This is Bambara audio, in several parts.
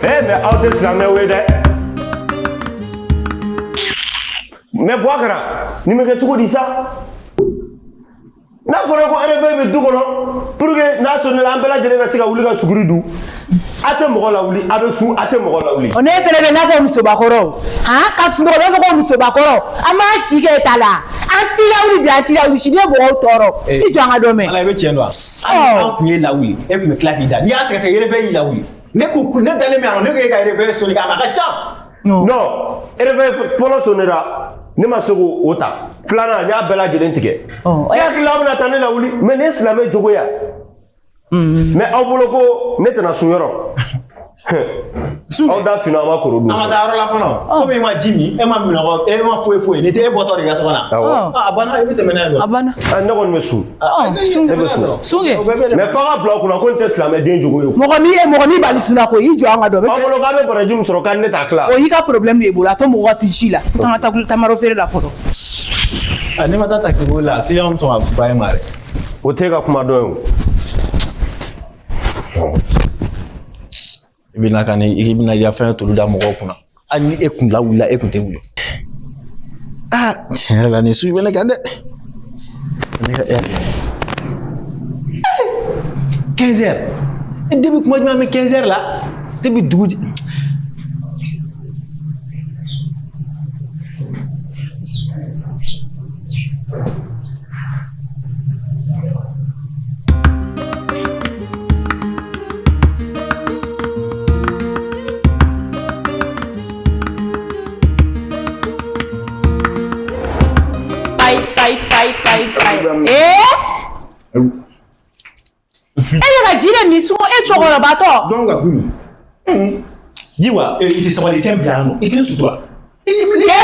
mais aw tɛ silamɛw ye dɛ mais Bouakara nin bɛ kɛ cogo di sa n'a fɔra ko RFI bɛ du kɔnɔ pour que n'a sɔnnila an bɛɛ lajɛlen ka se ka wuli ka suguri dun a tɛ mɔgɔ lawuli a bɛ sun a tɛ mɔgɔ lawuli. ne fɛnɛ bɛ n'a fɔ musobakɔrɔ ka sunɔgɔ bɛ fɔ ko musobakɔrɔ an b'a si kɛ ta la an ti lawuli bi an ti lawuli si ne mɔgɔw tɔɔrɔ i jɔ an ka dɔ mɛn. ala i bɛ tiɲɛ dɔn wa an kun ye lawuli e kun bɛ tila k'i da n'i y'a sɛgɛsɛgɛ RFI y'i lawuli ne dalen min a ne ko e ka RFI sɔnni k'a ma a ka ca. non RFI fɔlɔ sɔnnira ne ma se k'o ta filanan n y'a bɛɛ lajɛlen tigɛ e hakili aw bɛna taa ne lawuli mais ne ye silamɛ jogoya mais aw bolo ko ne tɛna sun yɔrɔ aw da finna aw ma koro dun. an ka taa yɔrɔ la fɔlɔ komi e ma ji min e ma minɔgɔ e ma foyi nin tɛ e bɔtɔ de ka so kɔnɔ. a banna i bɛ tɛmɛ n'a ye dɔrɔn. a banna. ne kɔni bɛ sun. ne bɛ sun. sun kɛ. mais f'a ka bila aw kunna ko n tɛ silamɛ den jogo ye. mɔgɔ min bali sunna ko i jɔ an ka dɔ. aw bolo k'a bɛ baraji min sɔrɔ k'a ne t'a tila. o y'i ka problème de ye bolo a to mɔgɔ tɛ ci la. an ka taa tamaro feere la fɔlɔ. ne ma taa takisi la client min sɔn ka ba ye ma dɛ. o t'e ka kuma dɔn ye o. i bɛna ka ni i bɛna i ka fɛn tolu da mɔgɔw kunna hali ni e kun lawulila e kun tɛ wuli. tiɲɛ yɛrɛ la nin su bɛ ne kan dɛ. ne ka heure 15 heures depuis kuma jumɛn an bɛ 15 heures la depuis dugu. Jine mi sun e chokoro bato. Don ga gumi. Jiwa e ti sabali tembiano. E tin sutura. Ke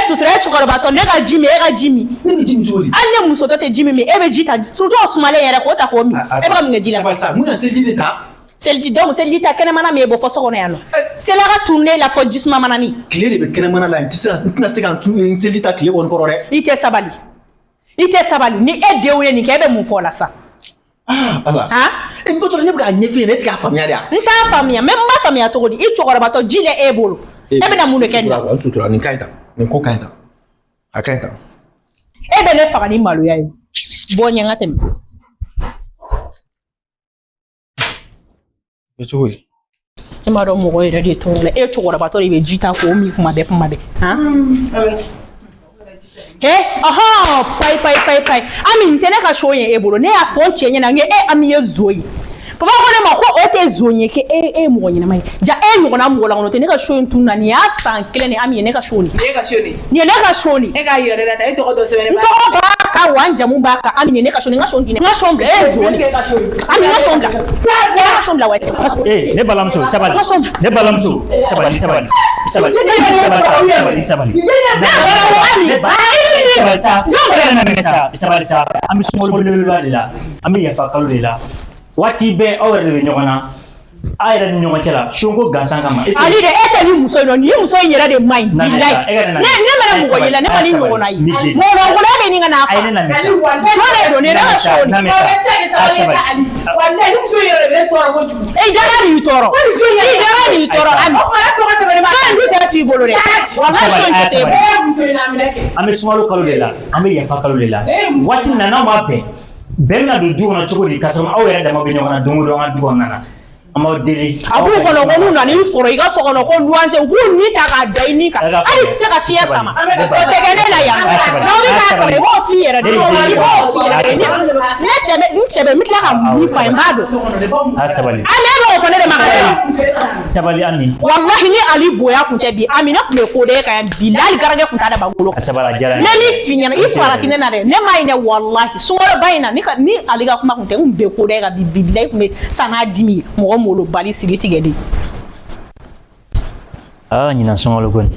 sutura e chokoro bato ne ga jimi e ga jimi. Ne bi jimi joli. Anne muso to te jimi mi e be jita surtout osumale yere ko ta ko mi. E ba mi jila. Ça ça, mun selji de ta. Selji donc selji ta kene mana me bo fo sokono yano. C'est la ga tourner la fo jisma mana ni. Clé de be kene mana la ntina se kan selji ta clé won korore. Ite sabali ni e dewe ni ke be mu fo la sa. Allah. E mbo to ne buka nyefi ne tika famia dia. Nta famia, même ma famia to di i chokoro bato jile e bolo. E be na munu kenna. An sutura ni kaita. Ni ko kaita. A kaita. E be ne faga ni malu yayi. Bo nyanga tem. E chori. E ma do mo go ire di to le e chokoro bato be jita ko mi kuma be. Pai. Ami ntene ka shoye ebolo ne ya fon chenye na nge ami yezoyi. Papa ko ne ma ko o te zonye ke mo nyina mai. Ja mo na mo la no te ne ka shoye ntuna ni asan kele ne ami ne ka shoni. Ni ne ka shoni. E ka yire data e to ko do se ba. To ba ka wanja mu ba ka ami ne ka shoni ngashoni. Ngashomble ezoni. Ami ngashomble. Ngashomble wa. Ne balamso sabali. Ne balamso sabali. Sabali ami sumol la ami yafa kalu de la wati be awre de nyogona ayra ni nyogona cela shongo gansan kama ali de eta ni muso no ni muso yera de mai billahi ne mena mu goyela ne mali nyogona yi mo no gola be ni ngana fa ali wala do ne ra shoni wallahi ni muso yera de toro goju dara ni toro ami so ndu ta tu bolo de wallahi shoni te muso ina minake ami sumalo kalu de la ami yafa kalu de la wati nana ma be benna do duwana cogo di kasama awere dama be nyogona dongo do ngan duwana na ama deli abu ko no ko na ni soro iga so kono ko nuance ko ni ta ka dai ni ka ai se ka fiya sama so te gane la ya no bi ka so bo fiya de ni chebe mitla ka ni fa mbado sabali ale bo ko ne de magana sabali ami wallahi ni ali boya kunte bi amina ku ko de ka bilal garage kunta da bagulo sabala jara ne ni finya i farati ne na de ne mai ne wallahi so bayina ni ali ga kuma kunte be ko de ga bilal ku me sana dimi mo molo bali sigi tigedi nyina songolo gon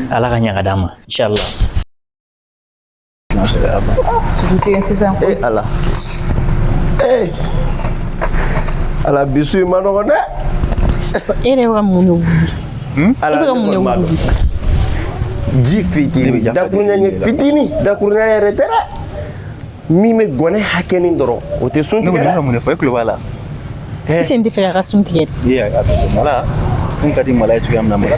ala ka nyaga dama inshallah ala bisu manogo ne ere wa munu ala munu ji fitini dakurunya yere tera mi me gone hakeni ndoro o te sunti ne mo mun fa kulo wala C'est une différence sun tigɛ. Mala. Kun ka di mala ye cogoya min na mala.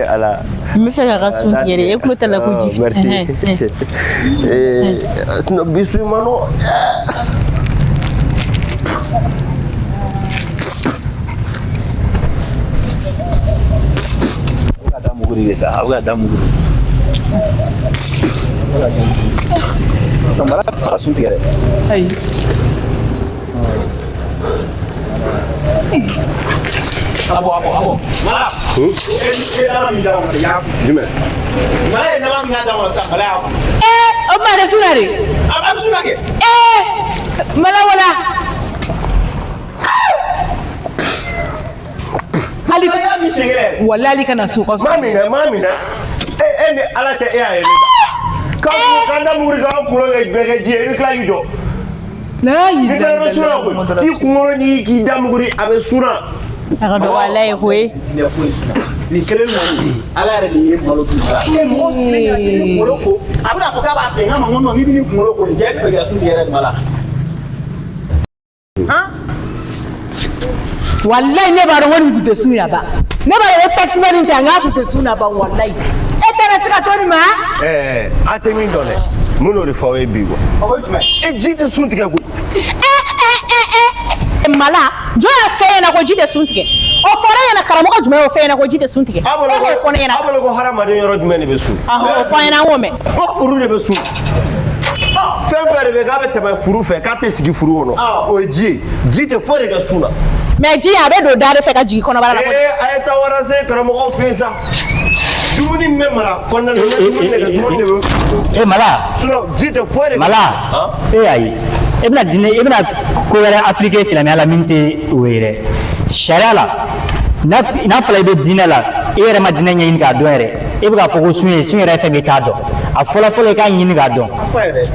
ala Me fɛ ka sun tigɛ dɛ. E kulo t'a la ko ji. merci no bisu mano Ada muguri desa, aku ada muguri. Mala para sun tigɛ dɛ. Ayi. Abo. Mala. Mala min da ma ya. jumɛn Mala na ma min da ma sa mala. O ma de sunare. Am suna ke. Mala wala. Ali Ya mi shingere. wallahi kana su ko. mamina ni ala tɛ e y'a ye kan da muguri kan kulo bɛɛ ji i kila k'i jɔ La ni fɛn bɛ suna koyi k'i kunkolo ni k'i da muguri a bɛ suna Aga do wallahi koyi. Ne ko sina. Ni kelen mo ala yɛrɛ de ye malo tu fara. Ni mo sina ya ni kunkolo ko. A bɛna fɔ k'a b'a tigɛ ma ŋɔnɔ ni bi ni kunkolo ko jɛ fɛ ka sun tigɛ mala. Wallahi ne b'a dɔn ko nin tɛ sun na ba. Ne b'a dɔn ko taximani tɛ an k'a tɛ sun na ba wallahi. E tɛ se ka to nin ma? a tɛ min dɔn dɛ mun n'o de fɔ aw ye bi O ko jumɛn? e ji tɛ sun tigɛ koyi Mala jɔ y'a fɛ ɲɛna ko ji tɛ sun tigɛ. O fɔra ɲɛna karamɔgɔ jumɛn y'o fɛ ɲɛna ko ji tɛ sun tigɛ? a bolo ko hadamaden yɔrɔ jumɛn de bɛ sun O fɔ ɲɛna an k'o mɛn. ko furu de bɛ sun fɛn fɛn de bɛ k'a bɛ tɛmɛ furu fɛ k'a tɛ sigi furu kɔnɔ o ye ji ye ji tɛ foyi de kɛ sun na Mais ji a bɛ don da de fɛ ka jigin kɔnɔbara la. a ye taa wara se karamɔgɔw fɛ yen sa dumuni min bɛ mara kɔnɔna na dumuni de bɛ mala ji tɛ foyi de kɛ mala ayi e bɛna ko wɛrɛ appliquer silamɛya la min tɛ o ye dɛ sariya la n'a fɔra i bɛ diinɛ la e yɛrɛ ma diinɛ ɲɛɲini k'a dɔn yɛrɛ e bɛ k'a fɔ ko sun yɛrɛ ye fɛn min i t'a dɔn a fɔlɔ i k'a ɲini k'a dɔn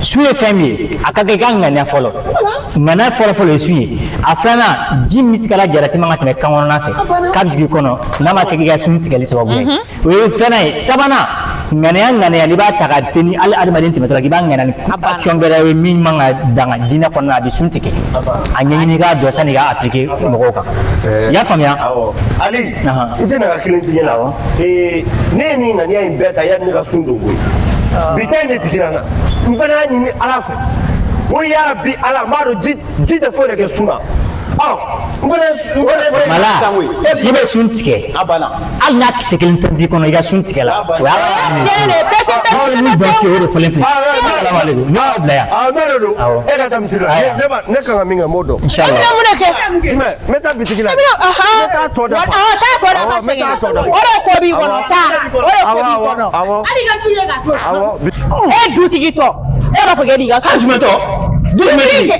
sun ye fɛn min ye a ka kɛ i k'a ŋaniya fɔlɔ ŋaniya fɔlɔ ye sun ye a filanan ji min bɛ se ka jarati man ka tɛmɛ kan kɔnɔna fɛ k'a bɛ jigin i kɔnɔ n'a ma kɛ k'i ka sun tigɛli sababu ye o ye filanan ye sabanan ŋaniya n'i b'a ta ka se ni hali adamaden tɛmɛtɔ k'i b'a ŋaniya ni action wɛrɛ ye min man ka dan diinɛ kɔnɔna a bɛ sun tigɛ a ɲɛɲini k'a dɔn sani k'a appliquer mɔgɔw kan i y'a faamuya. Ali i tɛ na ka kelen tigɛ la ne ye nin ŋaniya in bɛɛ ta yanni ne ka sun don koyi bi ta in de digira n na n fana y'a ɲini ala fɛ ko ya bi ala n b'a dɔn ji tɛ foyi de kɛ sun na Mala ji bɛ sun tigɛ hali n'a kisɛ kelen tɛ di kɔnɔ i ka sun tigɛ la o y'a ni bɛɛ kɛ o de fɔlen filɛ ne y'a bila yan ne de don e ka taa misiri la ne kan ka min kɛ n b'o dɔn Inshallah. n bɛ taa bitigi la n bɛ taa tɔ dafa O de ko b'i kɔnɔ taa o de ko b'i kɔnɔ. Hali ka sun ye ka to. E dutigi tɔ e b'a fɔ k'e b'i ka sun. Jumɛn tɔ? Du jumɛn tigi?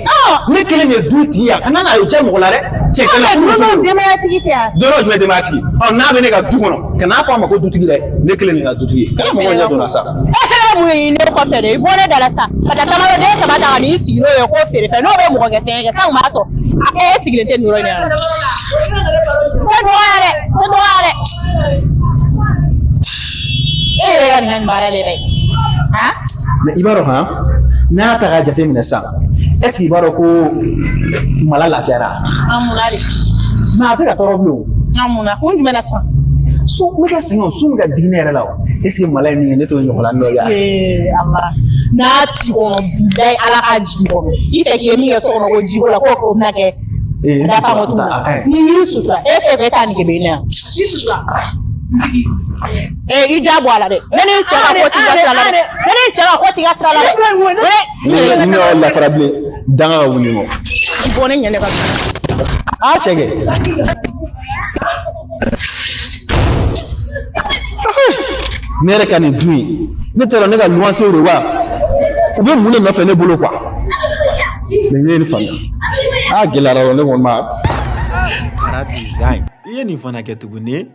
Ne kelen de ye du tigi ye a kana n'a ye cɛ mɔgɔ la dɛ. Cɛ kelen furu tigi. Denbayatigi tɛ yan. Don dɔ jumɛn denbayatigi? N'a bɛ ne ka du kɔnɔ kana fɔ a ma ko dutigi dɛ ne kelen de ka dutigi ye. Kana mɔgɔw ɲɛ donna sa. E fɛnɛ bɛ mun ye ne kɔfɛ dɛ i bɔ ne da la sa ka taa taamaden saba ta ka n'i sigi n'o ye k'o feere fɛn n'o bɛ mɔgɔ kɛ fɛn kɛ san kun b'a sɔrɔ e sigilen tɛ nin yɔrɔ in na yan. Tɛ dɔgɔya dɛ tɛ dɔgɔya dɛ. E yɛrɛ ka nin baara de dɛ. Mais i b'a dɔn han n'a y'a ta k'a jate minɛ sisan est ce que i b'a dɔn ko mala lafiyara. An munna de. Mais a tɛ ka tɔɔrɔ bilen o. An munna kun jumɛn na sisan. So ne ka sɛgɛn o sun bɛ ka digi ne yɛrɛ la o est ce que mala ye min ye ne t'o ɲɔgɔn la n'o ye. Ala n'a ti kɔnɔ bilayi ala ka jigin kɔnɔ i fɛ k'i ye min kɛ so kɔnɔ ko ji ko la k'o bɛna kɛ dafa mɔtu la ni y'i sutura e fɛ k'e t'a nege bɛ ne yan. I sutura. I da bɔ a la dɛ ne ni cɛ ka ko t'i ka sira la dɛ ne ni cɛ ka ko t'i ka sira la dɛ. Ne y'aw lafara bilen danga ka wuli nɔ. Bɔ ne ɲɛ ne ka. A cɛ kɛ. Ne yɛrɛ ka nin dun in ne t'a dɔn ne ka luwanse de wa u bɛ mun de nɔfɛ ne bolo quoi mais ne ye nin faamuya a gɛlɛyara ne kɔni ma. Para design i ye nin fana kɛ tuguni.